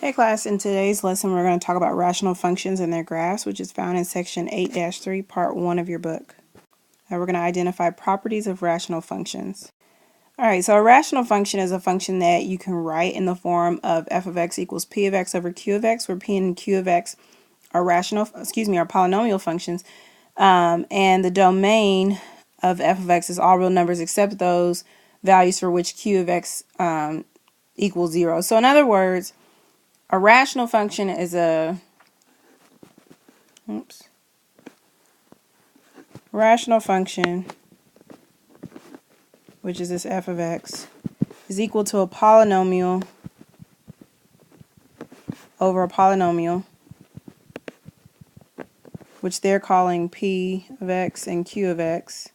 Hey class, in today's lesson we're going to talk about rational functions and their graphs, which is found in section 8-3, part 1 of your book. We're going to identify properties of rational functions. Alright, so a rational function is a function that you can write in the form of f of x equals p of x over q of x, where p and q of x are are polynomial functions, and the domain of f of x is all real numbers except those values for which q of x equals 0. So in other words, a rational function is rational function, which is this f of x, is equal to a polynomial over a polynomial, which they're calling p of x and q of x,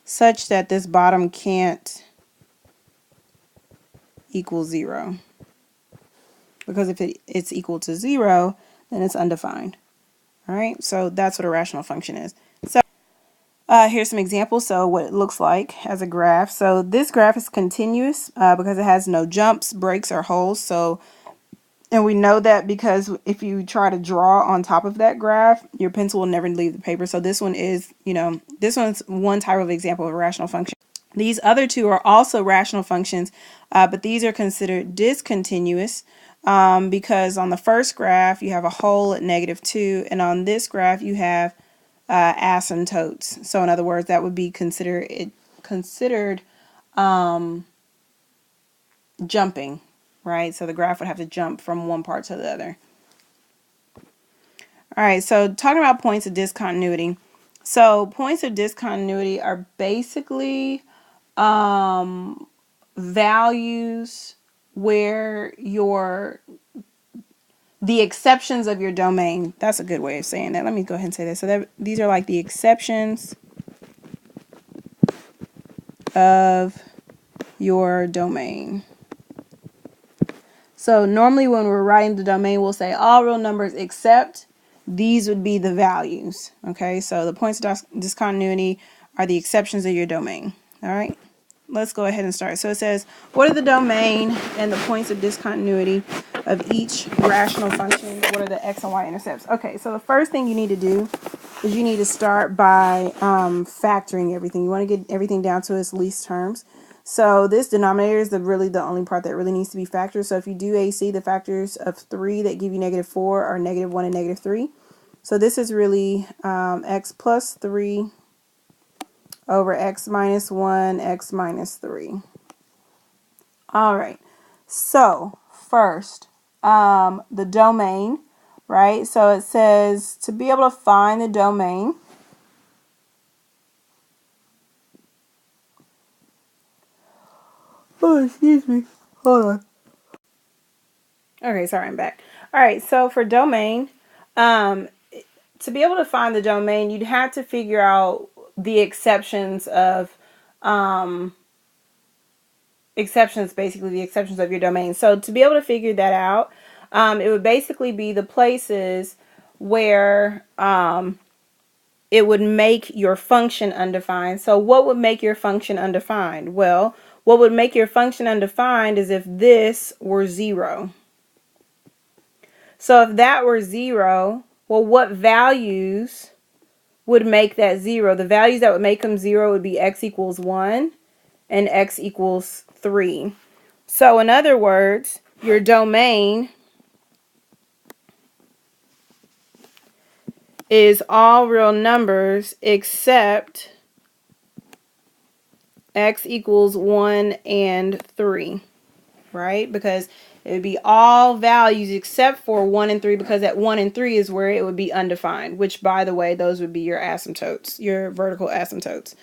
such that this bottom can't equal 0. Because if it's equal to 0, then it's undefined. All right, so that's what a rational function is. So here's some examples. So what it looks like as a graph. So this graph is continuous because it has no jumps, breaks, or holes. And we know that because if you try to draw on top of that graph, your pencil will never leave the paper. So this one is, this one's one type of example of a rational function. These other two are also rational functions, but these are considered discontinuous because on the first graph you have a hole at -2, and on this graph you have asymptotes. So in other words, that would be considered jumping, right? So the graph would have to jump from one part to the other. All right, so talking about points of discontinuity. So points of discontinuity are basically values where the exceptions of your domain. That's a good way of saying that. Let me go ahead and say that. So these are like the exceptions of your domain. So normally when we're writing the domain, we'll say all real numbers except these would be the values. Okay, so the points of discontinuity are the exceptions of your domain. All right, let's go ahead and start. So it says, what are the domain and the points of discontinuity of each rational function? What are the x and y intercepts? Okay, so the first thing you need to do is you need to start by factoring everything. You want to get everything down to its least terms. So this denominator is really the only part that really needs to be factored. So if you do AC, the factors of 3 that give you -4 are -1 and -3. So this is really x plus 3 over x minus 1, x minus 3. All right. So first, the domain, right? So it says to be able to find the domain, oh, excuse me. Hold on. Okay, sorry, I'm back. All right, so for domain, to be able to find the domain, you'd have to figure out the exceptions of, basically the exceptions of your domain. So to be able to figure that out, it would basically be the places where it would make your function undefined. So what would make your function undefined? Well, what would make your function undefined is if this were 0. So if that were 0, well, what values would make that 0? The values that would make them 0 would be x equals 1 and x equals 3. So in other words, your domain is all real numbers except x equals 1 and 3, right? Because it would be all values except for 1 and 3, because at 1 and 3 is where it would be undefined, which, by the way, those would be your asymptotes, your vertical asymptotes.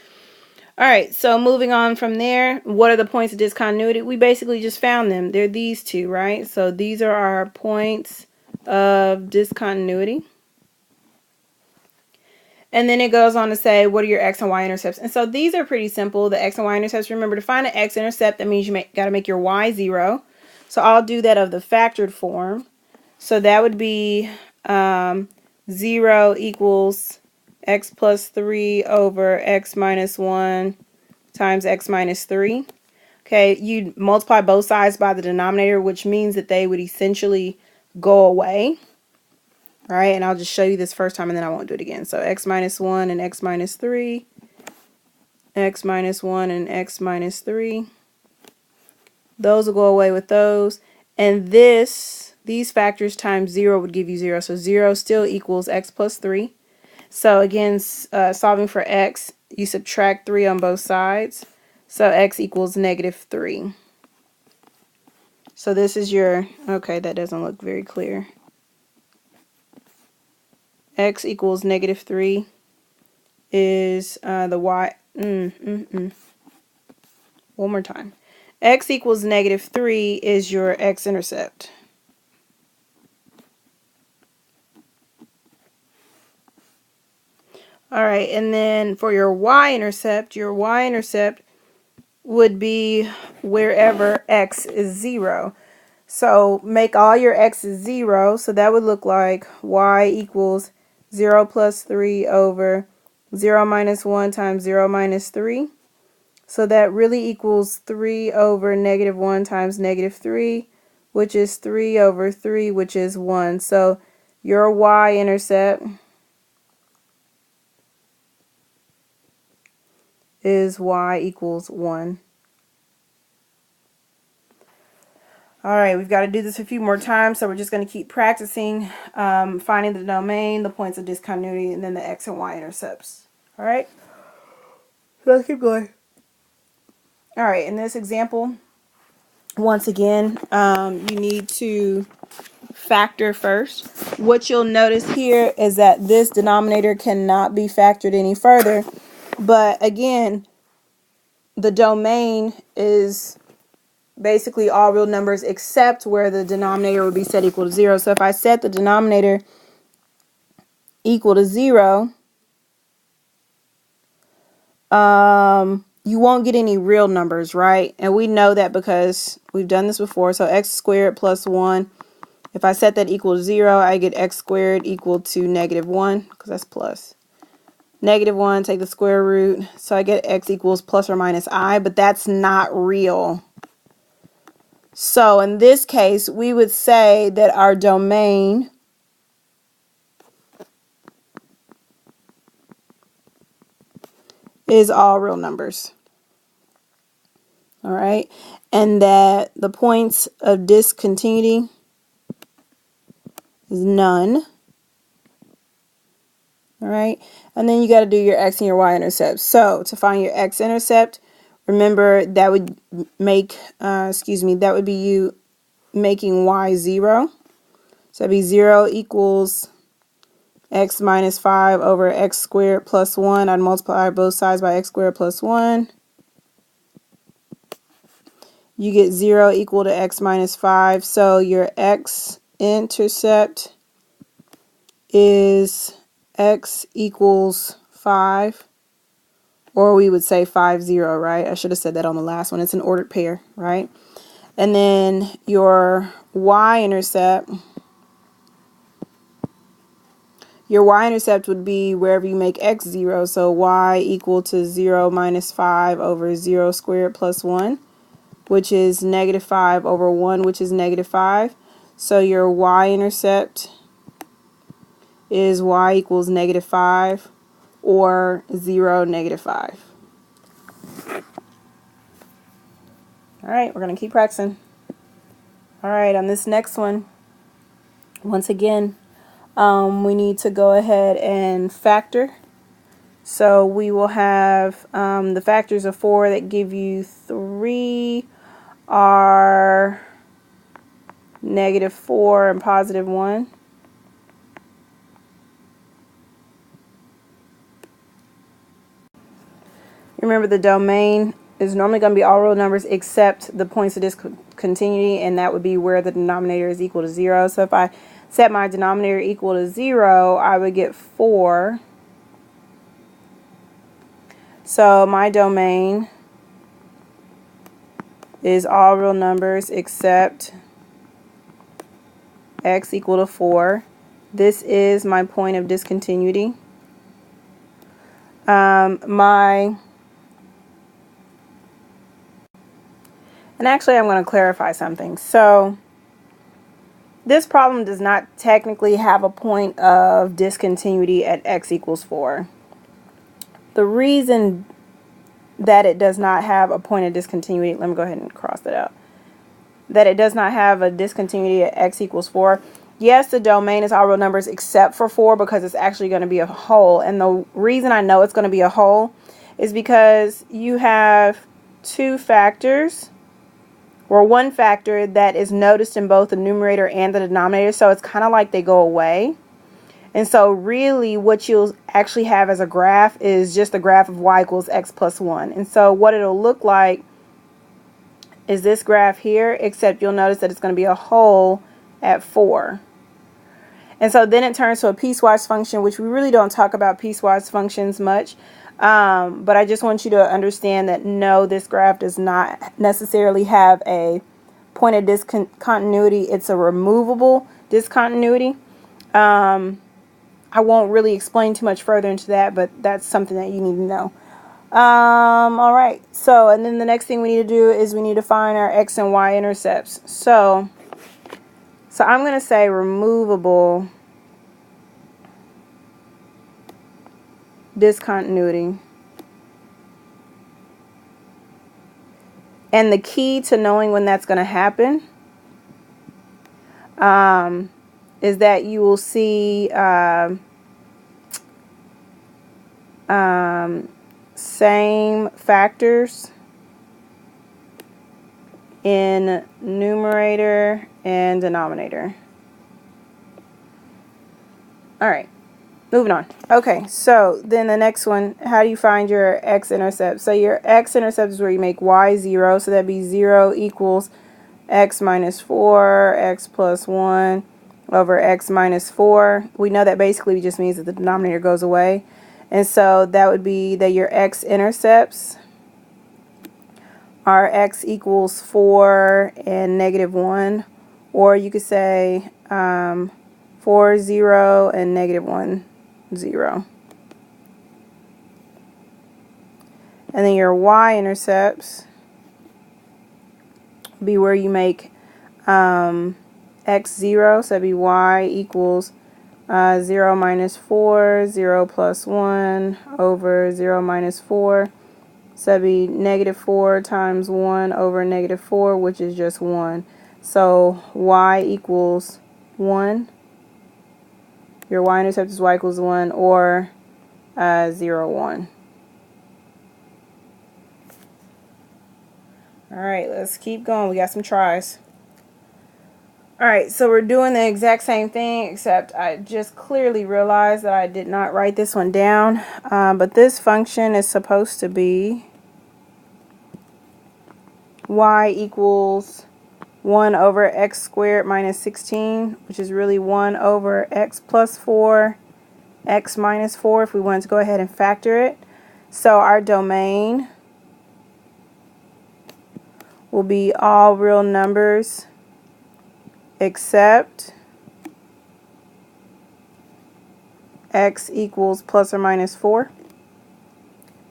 All right, so moving on from there, what are the points of discontinuity? We basically just found them. They're these two, right? So these are our points of discontinuity. And then it goes on to say, what are your x and y intercepts? And so these are pretty simple. The x and y intercepts, remember, to find an x-intercept, that means you got to make your y 0. So I'll do that of the factored form. So that would be 0 equals x plus 3 over x minus 1 times x minus 3. Okay, you multiply both sides by the denominator, which means that they would essentially go away. All right, and I'll just show you this first time and then I won't do it again. So x minus 1 and x minus 3, x minus 1 and x minus 3. Those will go away with those. And these factors times 0 would give you 0. So 0 still equals x plus 3. So again, solving for x, you subtract 3 on both sides. So x equals -3. So this is your, okay, that doesn't look very clear. X equals -3 is the y. One more time. X equals -3 is your x-intercept. All right, and then for your y-intercept would be wherever x is 0. So make all your x's 0. So that would look like y equals 0 plus 3 over 0 minus 1 times 0 minus 3. So that really equals 3 over -1 times -3, which is 3 over 3, which is 1. So your y-intercept is y equals 1. All right, we've got to do this a few more times, so we're just going to keep practicing finding the domain, the points of discontinuity, and then the x and y intercepts. All right, so let's keep going. All right, in this example, once again, you need to factor first. What you'll notice here is that this denominator cannot be factored any further, but again, the domain is basically all real numbers except where the denominator would be set equal to 0. So if I set the denominator equal to 0, you won't get any real numbers, right? And we know that because we've done this before. So x squared plus 1. If I set that equal to 0, I get x squared equal to -1 because that's plus. -1, take the square root. So I get x equals plus or minus I, but that's not real. So in this case, we would say that our domain is all real numbers. All right. And that the points of discontinuity is none. All right. And then you got to do your x and your y intercept. So to find your x intercept, remember that would make, that would be you making y 0. So that'd be 0 equals x minus 5 over x squared plus 1. I'd multiply both sides by x squared plus 1. You get 0 equal to x minus 5. So your x-intercept is x equals 5. Or we would say 5, 0, right? I should have said that on the last one. It's an ordered pair, right? And then your y-intercept, would be wherever you make x 0. So y equal to 0 minus 5 over 0 squared plus 1, which is -5 over 1, which is -5. So your y-intercept is y equals -5 or 0, -5. All right, we're going to keep practicing. All right, on this next one, once again, we need to go ahead and factor. So we will have the factors of 4 that give you 3 are -4 and +1. Remember, the domain is normally going to be all real numbers except the points of discontinuity, and that would be where the denominator is equal to 0. So if I set my denominator equal to 0, I would get 4. So my domain is all real numbers except x equal to 4. This is my point of discontinuity. My And actually, I'm going to clarify something. So this problem does not technically have a point of discontinuity at x equals 4. The reason that it does not have a point of discontinuity, let me go ahead and cross that out, that it does not have a discontinuity at x equals 4. Yes, the domain is all real numbers except for 4 because it's actually going to be a whole. And the reason I know it's going to be a whole is because you have two factors, or one factor that is noticed in both the numerator and the denominator. So it's kind of like they go away. And so really what you'll actually have as a graph is just the graph of y equals x plus 1. And so what it'll look like is this graph here, except you'll notice that it's going to be a whole at 4. And so then it turns to a piecewise function, which we really don't talk about piecewise functions much. But I just want you to understand that no, this graph does not necessarily have a point of discontinuity. It's a removable discontinuity. I won't really explain too much further into that, but that's something that you need to know. All right. So, and then the next thing we need to do is we need to find our x and y intercepts. So I'm going to say removable discontinuity. And the key to knowing when that's going to happen is that you will see same factors in numerator and denominator. All right, moving on. Okay, so then the next one, how do you find your x-intercept? So your x-intercept is where you make y 0, so that'd be 0 equals x minus 4, x plus 1 over x minus 4. We know that basically just means that the denominator goes away. And so that would be that your x-intercepts are x equals 4 and negative 1. Or you could say 4, 0 and negative 1, 0. And then your y-intercepts be where you make x 0, so that'd be y equals 0 minus 4, 0 plus 1 over 0 minus 4. So that'd be negative 4 times 1 over negative 4, which is just 1. So y equals 1. Your y-intercept is y equals 1 or 0, 1. All right, let's keep going. We got some tries. All right, so we're doing the exact same thing, except I just clearly realized that I did not write this one down. But this function is supposed to be y equals 1 over x squared minus 16, which is really 1 over x plus 4, x minus 4, if we wanted to go ahead and factor it. So our domain will be all real numbers except x equals plus or minus 4.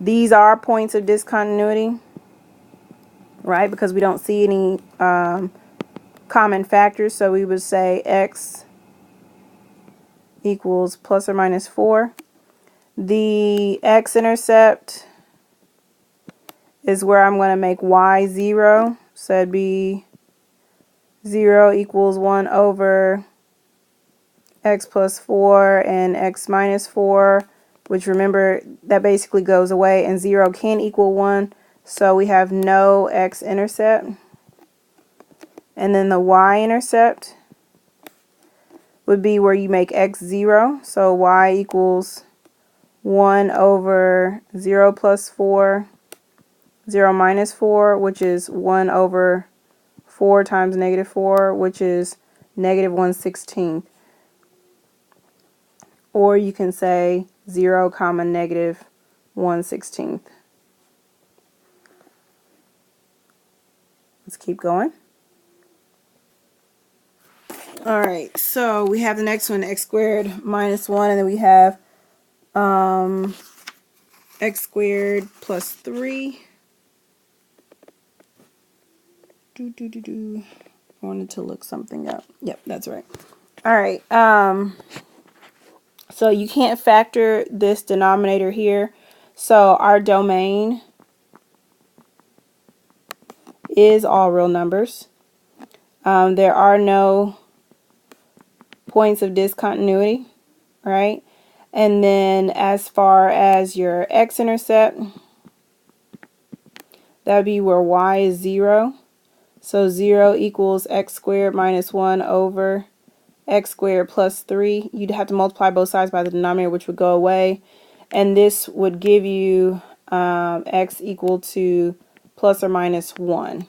These are points of discontinuity, right? Because we don't see any common factors, so we would say x equals plus or minus 4. The x-intercept is where I'm going to make y 0, so it'd be 0 equals 1 over x plus 4 and x minus 4, which remember that basically goes away, and 0 can equal 1, so we have no x-intercept. And then the y-intercept would be where you make x 0, so y equals 1 over 0 plus 4, 0 minus 4, which is 1 over 4 times negative 4, which is negative 1/16. Or you can say 0 comma negative 1/16. Let's keep going. All right, so we have the next one, x squared minus 1, and then we have x squared plus 3. I wanted to look something up. Yep, that's right. All right. So you can't factor this denominator here. So our domain is all real numbers. There are no points of discontinuity, right? And then as far as your x-intercept, that would be where y is 0. So 0 equals x squared minus 1 over x squared plus 3. You'd have to multiply both sides by the denominator, which would go away. And this would give you x equal to plus or minus 1,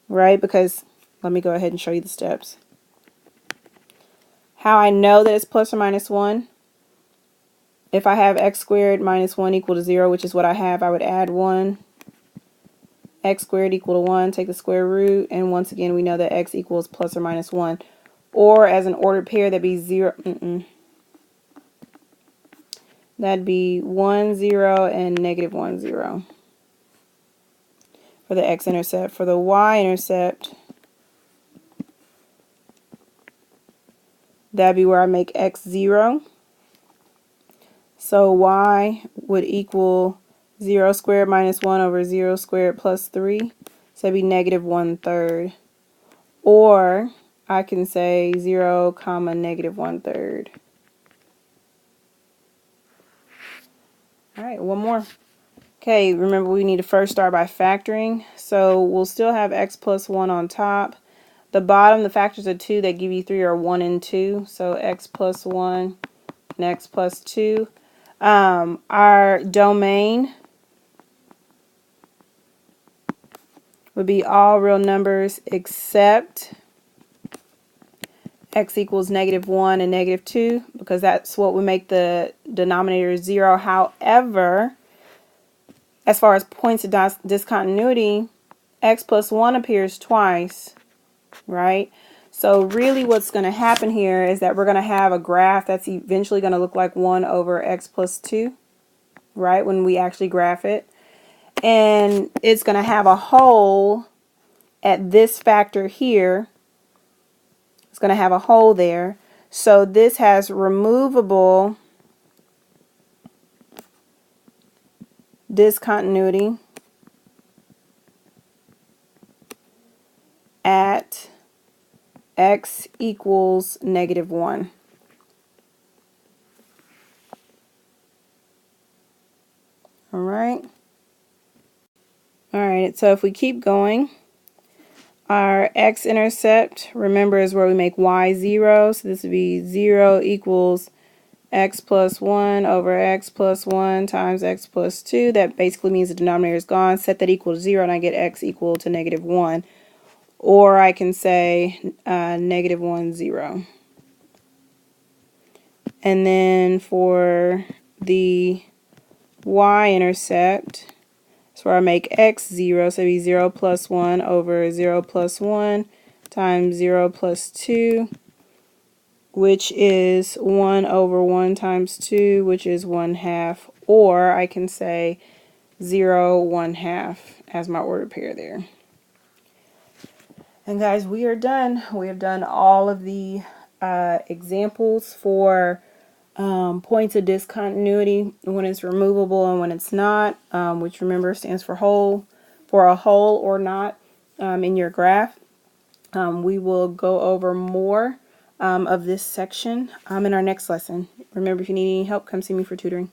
right? Because, let me go ahead and show you the steps. How I know that it's plus or minus 1, if I have x squared minus 1 equal to 0, which is what I have, I would add 1. X squared equal to 1, take the square root, and once again we know that x equals plus or minus 1. Or as an ordered pair, that'd be 0. That'd be 1, 0, and negative 1, 0 for the x-intercept. For the y-intercept, that'd be where I make x 0. So y would equal 0 squared minus 1 over 0 squared plus 3. So that'd be negative 1/3. Or I can say 0 comma negative 1/3. All right, one more. Okay, remember we need to first start by factoring. So we'll still have x plus 1 on top. The bottom, the factors of 2 that give you 3 are 1 and 2. So x plus 1 and x plus 2. Our domain would be all real numbers except x equals negative 1 and negative 2, because that's what would make the denominator 0. However, as far as points of discontinuity, x plus 1 appears twice, right? So really what's going to happen here is that we're going to have a graph that's eventually going to look like 1 over x plus 2, right, when we actually graph it. And it's going to have a hole at this factor here. It's going to have a hole there. So this has removable discontinuity at x equals negative 1. All right. All right, so if we keep going, our x-intercept, remember, is where we make y 0. So this would be 0 equals x plus 1 over x plus 1 times x plus 2. That basically means the denominator is gone. Set that equal to 0 and I get x equal to negative 1. Or I can say negative 1, 0. And then for the y-intercept, that's where I make x 0. So it'd be 0 plus 1 over 0 plus 1 times 0 plus 2, which is 1 over 1 times 2, which is 1/2. Or I can say 0, 1/2 as my ordered pair there. And guys, we are done. We have done all of the examples for points of discontinuity when it's removable and when it's not, which remember stands for whole, for a whole or not in your graph. We will go over more of this section in our next lesson. Remember, if you need any help, come see me for tutoring.